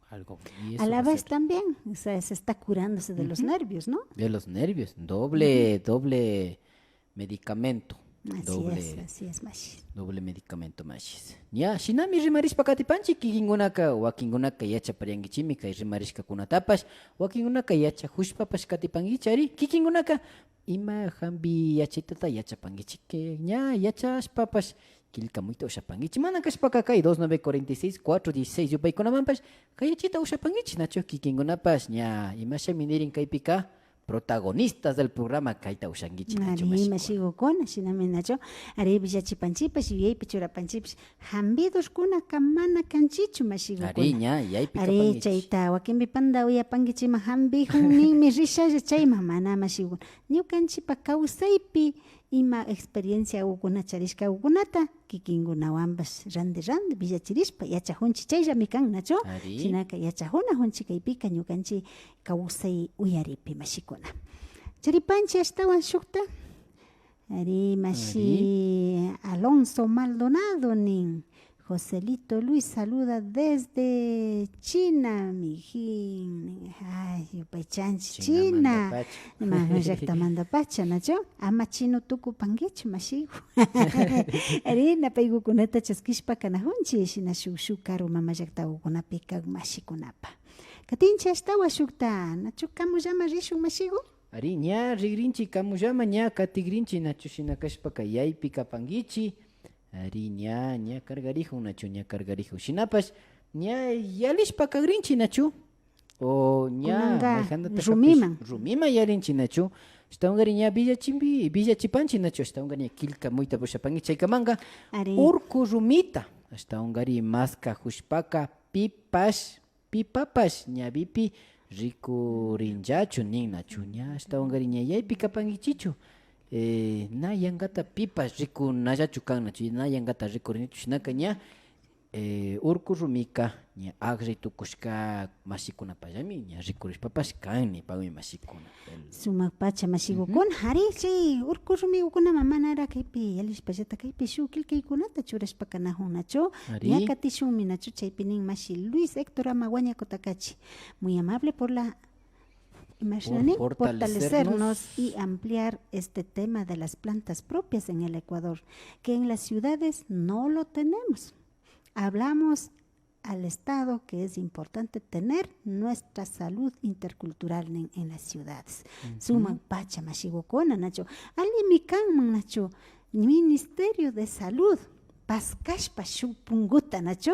Algo. Y eso A la va a vez ser también, o sea, se está curándose de los nervios, ¿no? de los nervios. Doble medicamento. Así es, Mashi. Doble medicamento mashis. Ya, shinami rimarishpa katipanchi kikingunaka wakingunaka yacha pariangichimi kay rimarishka kunatapash wakingunaka yacha hushpapash katipangichari kikingunaka ima hambi yachitata yachapangichike ña yachashpapash kilkamuita ushapangichi mana kashpaka kay 2946 416 yupaykunamanpash kay yachita ushapangichi nacho kikingunapash ña imashami nirin kaypika protagonistas del programa kaita ushangichi nacho Ari mashigukuna shinami nacho. Ari villachipanchipas yuyaypi churapanchipas hambidos kuna kamana kanchichu mashigukuna. Ari ña yaypi Ari kapangichi. chayta wakinpi panda uyapankichima hambijun ninmi rishalla chayma mana mashigukuna. Ñukanchipa kawsaypi ima experiencia ukuna charishka ukunata kikinkunawanpas randi villachirishpa yachajunchi chayllami kan nacho. Ari. Shinaka yachajuna junchi kaypika ñukanchi kawsay uyaripi mashikuna. Charipanchi ashtawan shukta. Ari mashi Alonso Maldonado nin Joselito Luis saluda desde China, mijín. Ay, yupaychanchi, China. Llaqtamanta pacha, nacho. Ama chino tuku panguichu, mashigu. Arina paigukunata chaskishpa kanahunchi, shina shuk karu mama llaqtakunapi kag mashikunapa. Katinchi ashtawa shukta, nacho kamullama rishun mashigu? Ari ña rigrinchi kamullama ña katigrinchi nacho shina kashpaka yaypi kapangichi. Ari ña cargarijun nacho ña cargarijun. Shinapash ña yalishpa kagrinchi nacho. O ña rumima yarinchi nacho. Estaungari ña villachipanchi nacho. Estaungari kilka muita pushapangi chaykamanga. Urku rumita. Estaungari maska hushpaka pipapash ñavipi riku rinchachu nin nacho. Ña estaungari ña yaypi kapangichichu. Na yangata pipas riku nayachu kan nachu na yangata riku rinichu shinaka ña urku rumika ña agri tukushka masikunapallami ña rikurishpapash kanmi pagmi masikuna sumak pacha masikukuna hari chay urku rumikukunama manara kaypi yalishpallata kaypi shuk killkaykunata churashpa kanahun nachu ña katishunmi nachu chaypi nin mashi Luis Héctor Amaguaña Kotakachi muy amable por fortalecernos y ampliar este tema de las plantas propias en el Ecuador, que en las ciudades no lo tenemos. Hablamos al Estado que es importante tener nuestra salud intercultural en las ciudades. Suman pacha mashigukona nacho. Alimikan nacho. Ministerio de Salud. Paskashpa shupunguta nacho.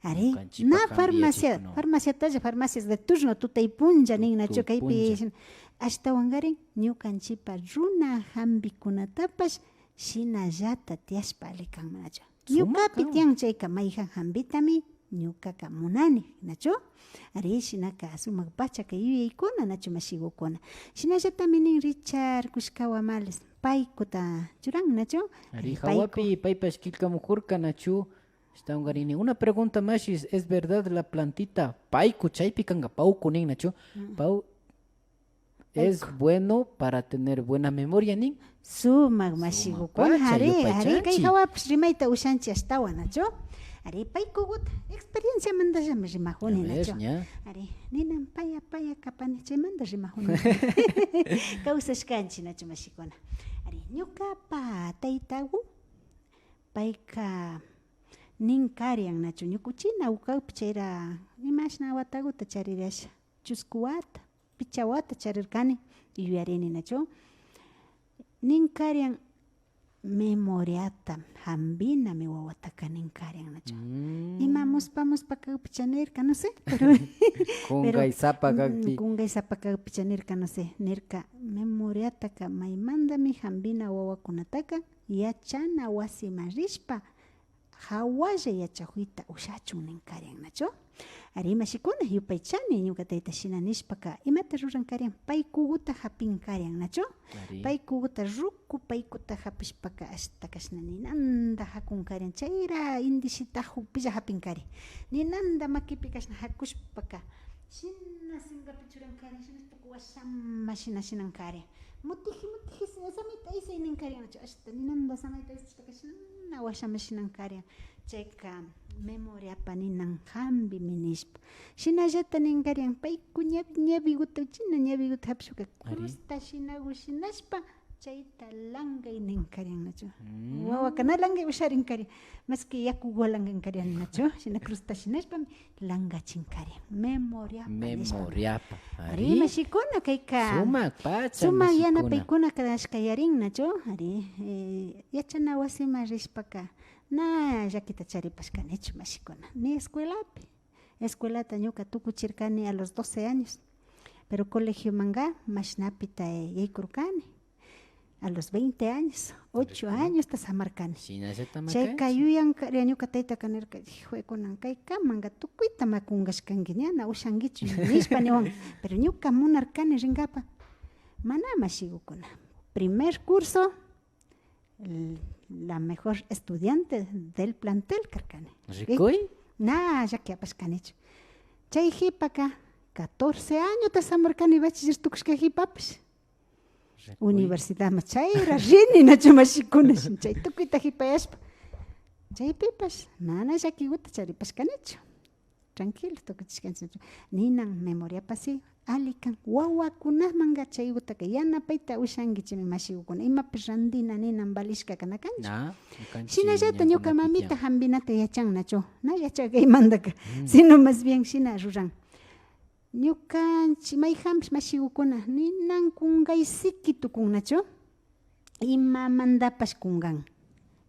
Ari, na farmacias de turno tutaypuncha nin nacho kaypi hasta wangarin ñukanchipa runa hambikunatapash shinallata tiashpa alikan nacho. Ñukapi tian chayka mayjan hambitami ñukaka munani nacho. Ari shinaka sumak pacha kay yuyaykuna nacho mashigukuna. Shinallatami nin Richard Kushkawa Males paykuta churan nacho. Ari hawapi paypash kilkamujurka nacho. Una pregunta más, ¿es verdad la plantita paiku chaypi kanga pauku nin nacho? Pau es bueno para tener buena memoria nin? Sumak mashigukun hari kay hawapis rimayta ushanchi ashtawa nacho. Ari paikugut experiencia manda llama rimajuni nacho. Ari ninan paya kapani chaymanta rimajuni. Kausashkanchi nacho mashikuna. Ari ñukapa taytagu payka nin karian nacho ñukuchina ukawpi chayra imashna wataguta charirasha chuskuwata pichawata charirkani yuyarini nacho nin karian memoriata hambina mi wawataka nin karian nacho muspa kawpi chanirka no sé pero kungay sapa kawpi chanirka no sé nirka memoriataka maymandami hambina wawakunataka yachana wasi marishpa hawalla yachahuita ushachun nin karian nacho. Ari mashikuna yupaychani ñuka tayta shina nishpaka imata ruran karian paykuguta hapin karian nacho. Paykuguta ruku paykuta hapishpaka hasta kashna ninanda hakun karian chayra indishita hupilla hapin kari. Ninanda makipi kashna hakushpaka shina singapi churan karian shinaspaka wasama shinan karian. Mutiji samita isay nin karian nacho hasta ninanda samita isay shina wasama shinan karian. Chayka memoria paninan hambi minishpa. Shinallata nin karian payku ñabiguta china ñabiguta hapshuka krusta shinagu shinashpa chayta langay nin karian nacho. Wawakana langay usharin karian. Maski yaku walangan karian nacho. Shina krusta shinashpa langachin karian. Memoria pa. Ari mashikuna kayka. Sumak yana paykuna kadashkayarin nacho. Ari yachana wasima rishpaka. Na yakita charipashkanichu mashikuna. Ni escuelata ñuka tukuchirkani a los 12 años. Pero colegio manga mashnapita yaykurkani. A los 20 años, 8 años tasamarkani. Chayka yuyan ñuka tayta kanirka juekunan kayka manga tukuita makungashkangiñana ushangichu nishpa niwan. Pero ñuka munarkani ringapa. Mana mashigukuna. Primer curso la mejor estudiante del plantel karkani. ¿Rikoy? Na, ya que apascanicho. Chay hipaka 14 años tasamarkani bachiller tukushka hipapis. Universidad machayra rini nacho mashikuna chay tukita hipayashpa. chaypipas mana llakikuta charipashkanichu tranquilo tukuchishkanchik ninan memoria pasi alikan wawakunamanga chaykutaka yanapayta ushankichimi mashikukuna imapish randina ninan balishka kana kanchu shinallata ñuka mamita hampinata yachannachu na yachaga imantaka sino más bien shina ruran ñukanchik mayjampish mashikukuna ninan kunkay siki tukunnachu imamantapash kunkan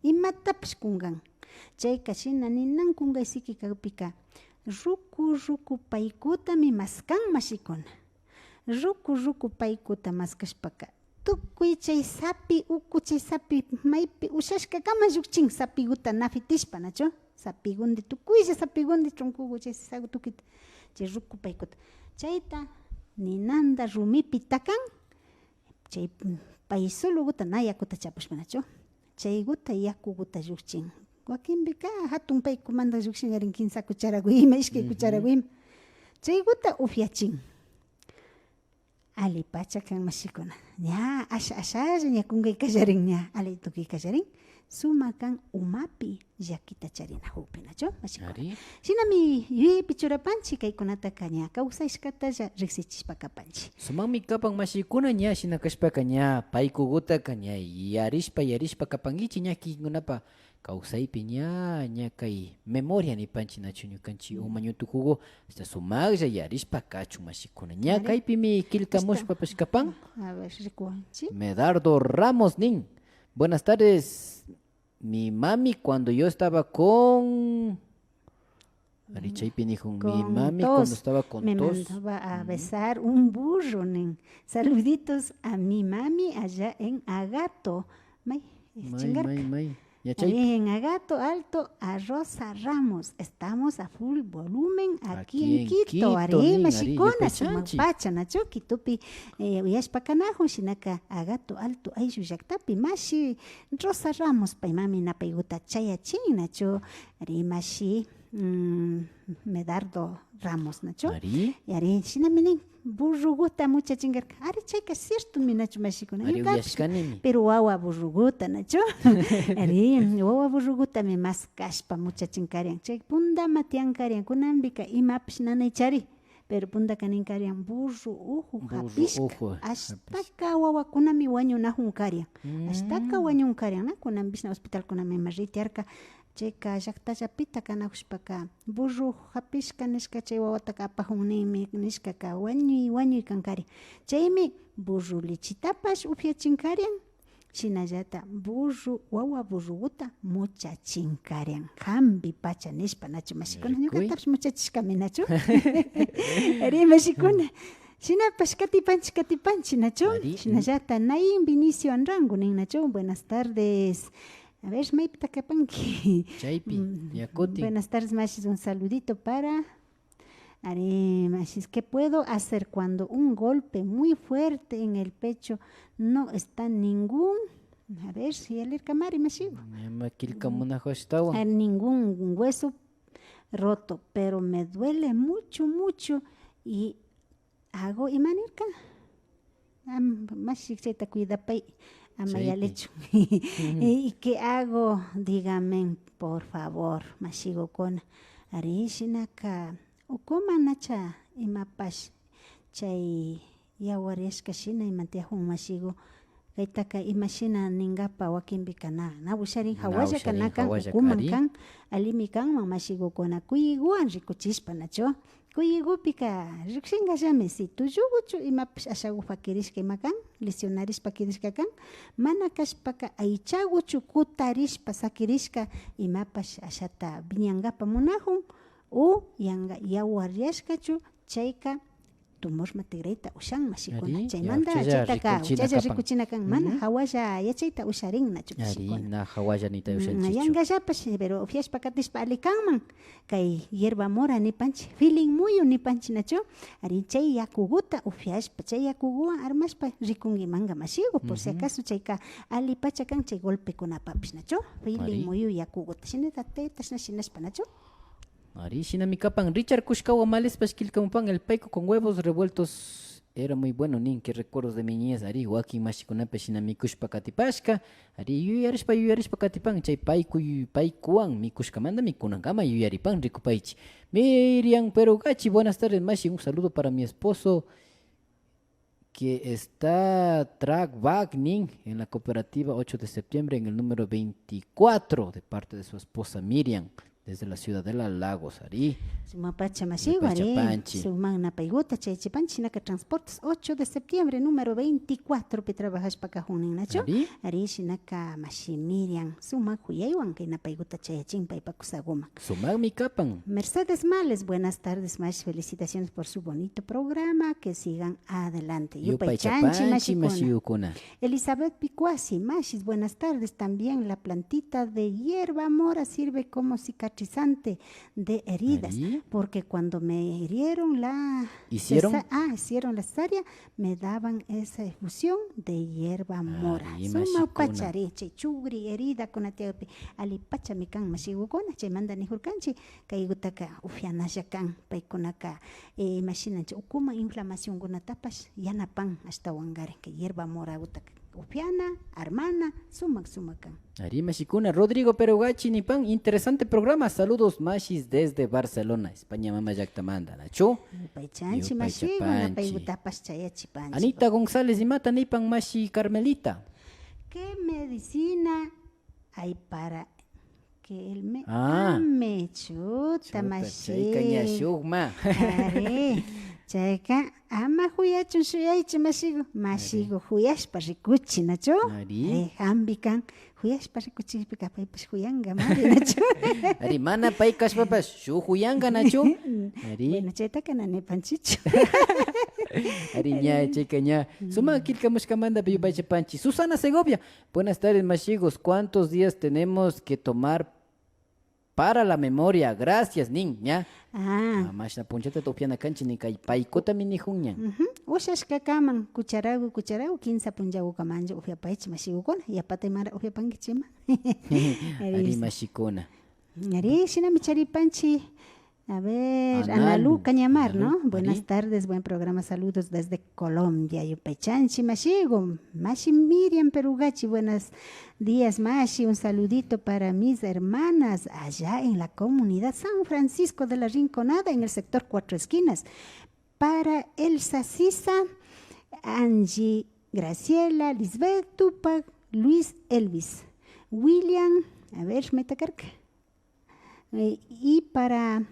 imatapash kunkan chayka shina ninan kunkay siki kawpika ruku paykutami maskan mashikuna ruku paykuta maskashpaka tukuy chay sapi uku chay sapi maypi ushashkakama llukchin sapiguta nafitishpa nachu sapigundi tukuylla sapigundi trunkuku chay sagu tukita chay ruku paykuta chayta ninanda rumipi takan chay pay sulukuta na yakuta chapushpa nachu chaykuta yakukuta llukchin wakinpika hatun paykumanta llukshinkarin 15 cucharaku ima ishkay cucharaku ima chaykuta upyachin ali pacha kan mashikuna ña ashalla ña kunkay kallarin ña ali tukuy kallarin suma kan umapi llakita charina hukpi nachu mashikuna shinami yuyaypi churapanchik kaykunataka ña kawsashkatalla riksichishpa kapanchik sumanmi kapan mashikuna ña shina kashpaka ña paykukutaka ña yarishpa kapankichik ña kinkunapa kawsaypi ña kay memoria nipanchik nachu ñukanchik uma ñutukuku hasta sumaqlla yarishpa kachun mashikuna ña kaypimi kilkamushpapash kapan a ver rikuwanchik Medardo Ramos nin buenas tardes mi mami cuando yo estaba con chaypi dijo mi mami cuando estaba con me tos mandaba a besar un burro nin saluditos a mi mami allá en Agato may. En Agato Alto a Rosa Ramos estamos a full volumen aquí en Quito ari mashikuna sumapacha nachu Quitopi uyashpakanajo shinaka Agato Alto ayllu llaktapi mashi Rosa Ramos pay mami napaykuta chayachin nachu ari mashi Medardo Ramos nachu ari shinaminin burruguta muchachinkarka ari chayka cierto minachu mashikuna pero wawa burruguta nachu ari wawa burruguta mi maskashpa muchachinkarian chay pundama tiankarian kunanpika imapish nanaychari pero pundaka ninkarian burru uju hapishka ashtaka wawakunami wañunajun ashtaka wañunkarian na kunanpishna hospitalkunami ima ritiarka chayka llaktallapita kanakushpaka burru hapishka nishka chay wawataka apajunnimi nishkaka wañuy kankari chaymi burru lichitapash upyachinkarian shinallata wawa burruguta muchachinkarian hampi pacha nishpa nachu mashikuna ñukatapish muchachishkami nachu ari mashikuna shinapash katipanchik nachu shinallata Naim Vinicio Anrango nin nachu buenas tardes. A ver, maypita kapanki. Chaypi, yakuti. Buenas tardes, Mashis. Un saludito para... Mashis, ¿qué puedo hacer cuando un golpe muy fuerte en el pecho no está ningún... A ver, si el camari Mashis. Ningún hueso roto, pero me duele mucho y hago imanirka. Mashis, se te cuida pay. Amayalecho. ¿Y qué hago? Dígame, por favor, mashigokona. Arishinaka. Ukuma nacha imapash. Chay yawareshka shina imantiahun mashigo. Kaitaka imashina ningapa wakimbikana. Nabusharin hawaya kanakan ukuman kan. Alimi kan mamashigokona. Kuyiguan rikuchispa nacho. Kuyigupika rikshinga llame si tuyuguchu imapish ashagu fakirishka imakan lesionarishpa kirishka kan mana kashpaka aychaguchu kutarishpa sakirishka imapash ashata viñangapa munajun o yanga yawarriashkachu chayka tumorma tigrayta ushan mashikuna chaymanta chaytaka uchalla rikuchina kan mana hawalla yachayta usharin nachu mashikuna na hawalla nita ushanchichu yangallapash pero ufiashpa katishpa alikanman kay hierba mora nipanchik feeling muyu nipanchik nachu ari chay yakuguta ufiashpa chay yakuguwan armashpa rikunimanga mashiku por si acaso chayka alipacha kan chay golpekunapapish nachu feeling muyu yakuguta shinata tetash nashinashpa nachu Ari, shinami kapan Richard Kushkawa Males Pashkilkamupan el paico con huevos revueltos era muy bueno, nin, qué recuerdos de mi niñez, ari, waki mashikunape shinamikushpa katipashka, ari yuyarishpa katipan, chay paikuan mikushkamanda mikunankama yuyaripan rikupaychi. Miriam, pero gachi, buenas tardes, mashi, un saludo para mi esposo que está track back nin en la cooperativa 8 de septiembre en el número 24 de parte de su esposa Miriam desde la ciudadela Lagos, ari. Suma pacha masigo, ari. Suma na paiguta, Chaychipanchi, naka transportes 8 de septiembre, número 24, que trabajas para Cajunin, Nacho. Ari, shinaka mashi Miriam, suma kuyaywan, que na paiguta Chaychimpa y Pakusaguma. Suma mi capan. Mercedes Males, buenas tardes, más felicitaciones por su bonito programa, que sigan adelante. Yupaychanchi, mashiyukuna. Elizabeth Picuasi, mashis, buenas tardes, también la plantita de hierba mora sirve como cicatrizante de heridas. ¿Ari? Porque cuando me hirieron ¿Hicieron la cesárea, me daban esa infusión de hierba mora. Suma pachareche, chugri, herida con atiope, ali pachamican, mashigukona, che manda ni hurcanchi, kaigutaka, ufianashakan, paikonaka, machinanche, ukuma inflamación con tapas, yanapan, hasta wangare, que hierba mora gutaka. Upiana, hermana, sumacan. Ari Mashikuna, Rodrigo Perogachi Nipan, interesante programa. Saludos Mashis desde Barcelona, España, Mama Yactamanda, Nacho. Anita González y Mata Nipan Mashi Carmelita. ¿Qué medicina hay para que él me chuta Mashi? Chayka ama huyachun suyaychi masigo huyashpa rikuchi nacho hambikan huyashpa rikuchi paypas huyanga mari nacho ari mana paykas papas shu huyanga nacho ari bueno chaytaka nanepanchichu ari ña chayka ña suma kilkamushkamanda payubaychapanchi. Susana Segovia, buenas tardes mashigos, ¿cuántos días tenemos que tomar para la memoria? Gracias, niña. Mashna punchata topiana canchi ni kay paikota mini junña. Ushashka kaman kucharagu 15 punjagu kamanja ufya paichi mashigukona y apate mara ufya pangichima. Ari mashikona. Ari shina michari panchi. A ver, Analu Cañamar, ¿no? Buenas tardes, buen programa, saludos desde Colombia. Yupechanchi, Mashigo, Mashi Miriam Perugachi, buenos días, Mashi. Un saludito para mis hermanas allá en la comunidad San Francisco de la Rinconada, en el sector Cuatro Esquinas. Para Elsa Sisa, Angie, Graciela, Lisbeth, Tupac, Luis Elvis, William, a ver, Metacarca. Y para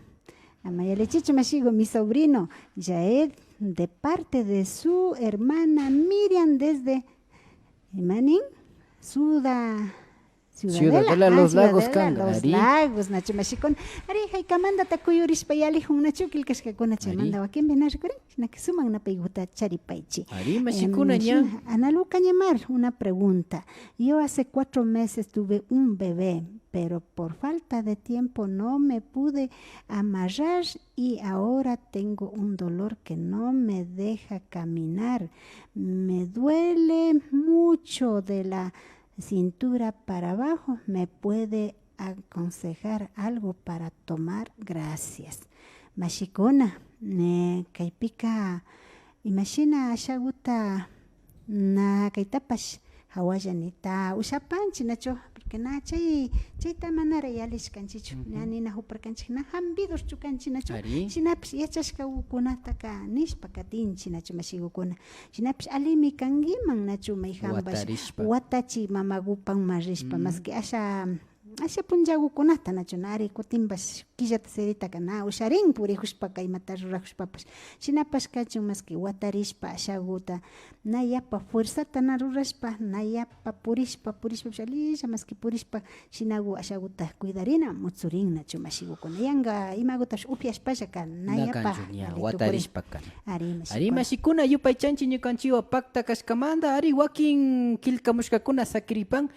Amayalechicho Mashigo, mi sobrino Jaed, de parte de su hermana Miriam desde Manin, Ciudadela Los Lagos, Los Lagos, Nacho Mashikon. Ari, Haikamanda Takuyuris Payali, Nacho Kilkashkakona Chamanda, ¿a quién venar? Que suman una peiguta charipaichi. Ari, Mashikuna ña. Analu Cañamar, una pregunta. Yo hace 4 meses tuve un bebé, pero por falta de tiempo no me pude amarrar y ahora tengo un dolor que no me deja caminar. Me duele mucho de la cintura para abajo. ¿Me puede aconsejar algo para tomar? Gracias. Mashikona, kaipika, imagina ashaguta na kaitapash hawayanita usapanchi nacho porque na chayta manara yalish kanchichu nani na hupar kanchi na hambidos chukanchi nacho sinaps yachashka ukunataka nishpa katinchi nacho mashigukuna sinaps alimi kangiman nacho may hambas watachi mamagupan marishpa maski asha punjagukunata nacho nari kutimbas killata serita kana usharin purihushpa kaymata rurahushpapas shinapas kachun maski watarishpa ashaguta nayapa fuerzata narurashpa nayapa purishpa shalisha maski purishpa shinagu ashaguta cuidarina mutsurin nacho mashigukuna yanga imagutash upyashpasha kan nayapa watarishpa kan ari mashikuna yupay chanchi ñukanchiwa pakta kashkamanda ari wakin kilkamushkakuna sakiripan